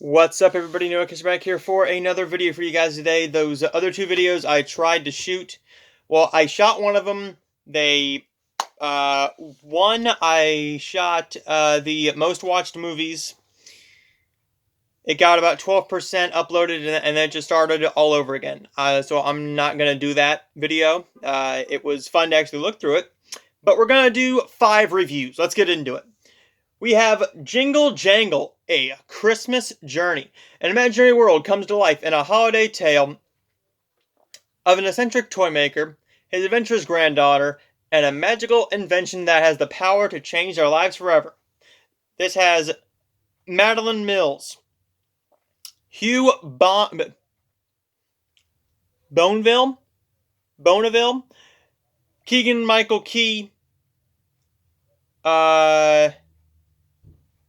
What's up, everybody? Noah back here for another video for you guys today. Those other two videos I tried to shoot. Well, I shot one of them. One I shot the most watched movies. It got about 12% uploaded, and then it just started all over again. So I'm not gonna do that video. It was fun to actually look through it, but we're gonna do 5 reviews. Let's get into it. We have Jingle, Jangle, a Christmas journey. An imaginary world comes to life in a holiday tale of an eccentric toy maker, his adventurous granddaughter, and a magical invention that has the power to change their lives forever. This has Madeline Mills, Hugh Bonneville, Keegan-Michael Key,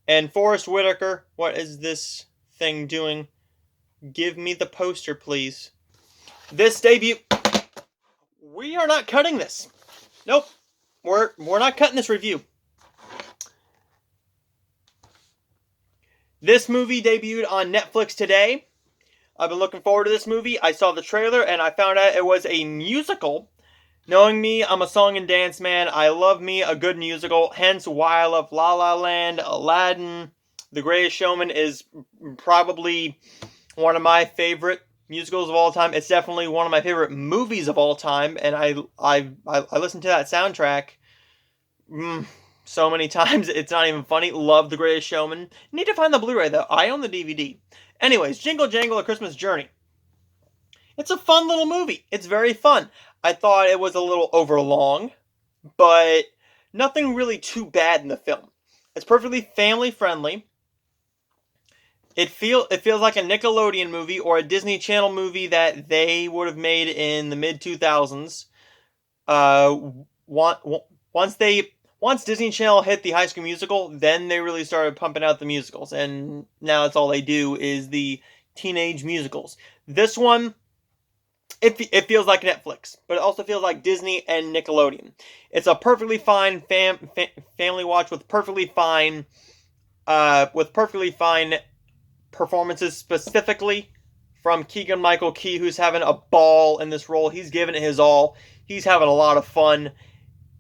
and Forrest Whitaker. What is this thing doing? Give me the poster, please. This debut... We are not cutting this. Nope. We're not cutting this review. This movie debuted on Netflix today. I've been looking forward to this movie. I saw the trailer and I found out it was a musical. Knowing me, I'm a song and dance man. I love me a good musical, hence why I love La La Land, Aladdin. The Greatest Showman is probably one of my favorite musicals of all time. It's definitely one of my favorite movies of all time, and I listened to that soundtrack so many times it's not even funny. Love The Greatest Showman. Need to find the Blu-ray though. I own the DVD. Anyways, Jingle Jangle: A Christmas Journey. It's a fun little movie. It's very fun. I thought it was a little overlong, but nothing really too bad in the film. It's perfectly family friendly. It feels like a Nickelodeon movie or a Disney Channel movie that they would have made in the mid 2000s. Once Disney Channel hit the High School Musical, then they really started pumping out the musicals, and now that's all they do is the teenage musicals. This one, it feels like Netflix, but it also feels like Disney and Nickelodeon. It's a perfectly fine family watch with perfectly fine performances, specifically from Keegan-Michael Key, who's having a ball in this role. He's giving it his all. He's having a lot of fun.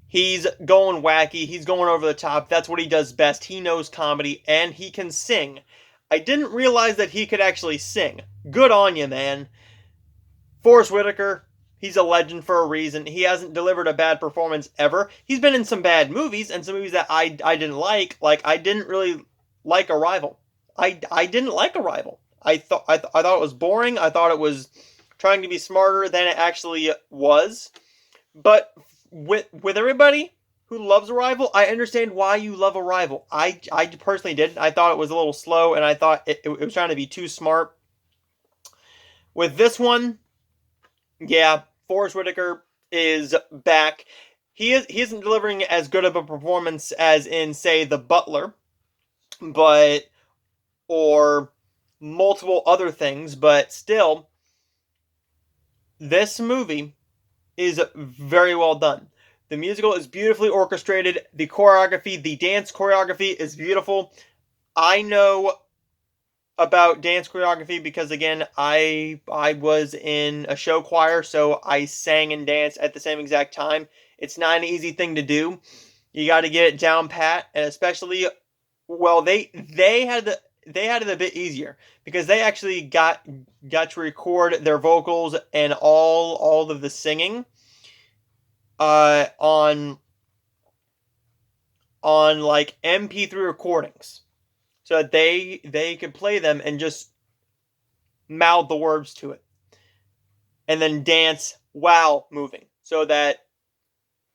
He's going wacky. He's going over the top. That's what he does best. He knows comedy, and he can sing. I didn't realize that he could actually sing. Good on you, man. Forrest Whitaker, he's a legend for a reason. He hasn't delivered a bad performance ever. He's been in some bad movies, and some movies that I didn't like. Like, I didn't really like Arrival. I didn't like Arrival. I thought it was boring. I thought it was trying to be smarter than it actually was. But with everybody who loves Arrival, I understand why you love Arrival. I personally didn't. I thought it was a little slow, and I thought it was trying to be too smart. With this one, yeah, Forrest Whitaker is back. He isn't delivering as good of a performance as in, say, The Butler, or multiple other things, but still, this movie is very well done. The musical is beautifully orchestrated. The choreography, the dance choreography is beautiful. I know about dance choreography because, again, I was in a show choir, so I sang and danced at the same exact time. It's not an easy thing to do. You got to get it down pat, and especially, well, they had it a bit easier because they actually got to record their vocals and all of the singing on like MP3 recordings, so that they could play them and just mouth the words to it, and then dance while moving. So that,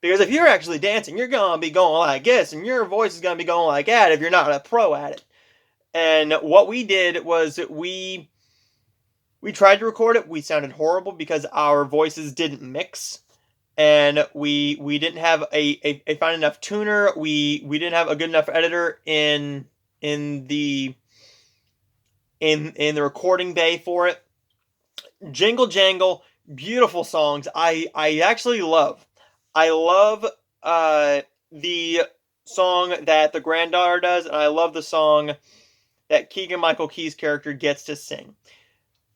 because if you're actually dancing, you're gonna be going like this, and your voice is gonna be going like that if you're not a pro at it. And what we did was we tried to record it. We sounded horrible because our voices didn't mix, and we didn't have a fine enough tuner. We didn't have a good enough editor in the recording bay for it. Jingle Jangle, beautiful songs. I actually love. I love the song that the granddaughter does, and I love the song that Keegan-Michael Key's character gets to sing.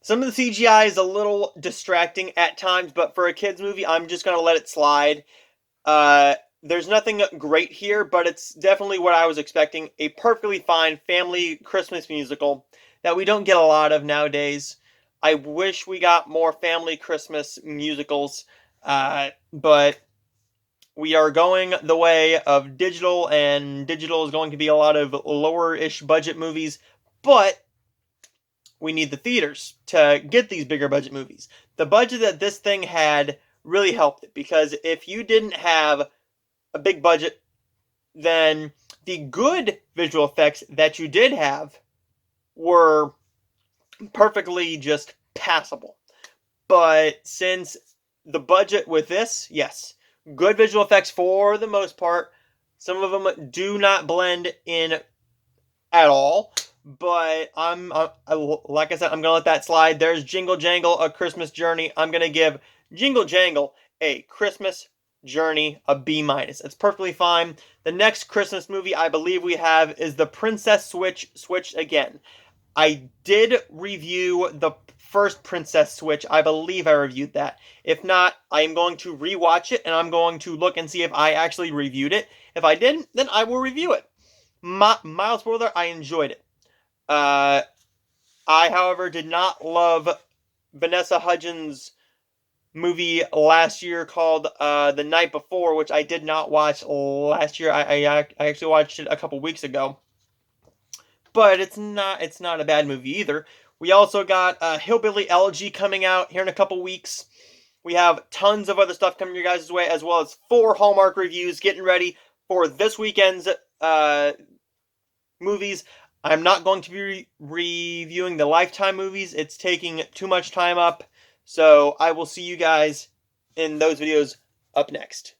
Some of the CGI is a little distracting at times, but for a kids movie, I'm just going to let it slide. There's nothing great here, but it's definitely what I was expecting. A perfectly fine family Christmas musical that we don't get a lot of nowadays. I wish we got more family Christmas musicals, but we are going the way of digital, and digital is going to be a lot of lower-ish budget movies, but we need the theaters to get these bigger budget movies. The budget that this thing had really helped it, because if you didn't have a big budget, then the good visual effects that you did have were perfectly just passable. But since the budget with this, yes, good visual effects for the most part. Some of them do not blend in at all, but like I said, I'm gonna let that slide. There's Jingle Jangle, A Christmas Journey. I'm gonna give Jingle Jangle a Christmas Journey a B-. It's perfectly fine. The next Christmas movie I believe we have is The Princess Switched Again. I did review the first Princess Switch. I believe I reviewed that. If not, I am going to rewatch it, and I'm going to look and see if I actually reviewed it. If I didn't, then I will review it. Mild spoiler, I enjoyed it. I, however, did not love Vanessa Hudgens' movie last year called The Night Before, which I did not watch last year. I actually watched it a couple weeks ago. But it's not a bad movie either. We also got Hillbilly Elegy coming out here in a couple weeks. We have tons of other stuff coming your guys' way, as well as 4 Hallmark reviews getting ready for this weekend's movies. I'm not going to be reviewing the Lifetime movies. It's taking too much time up. So I will see you guys in those videos up next.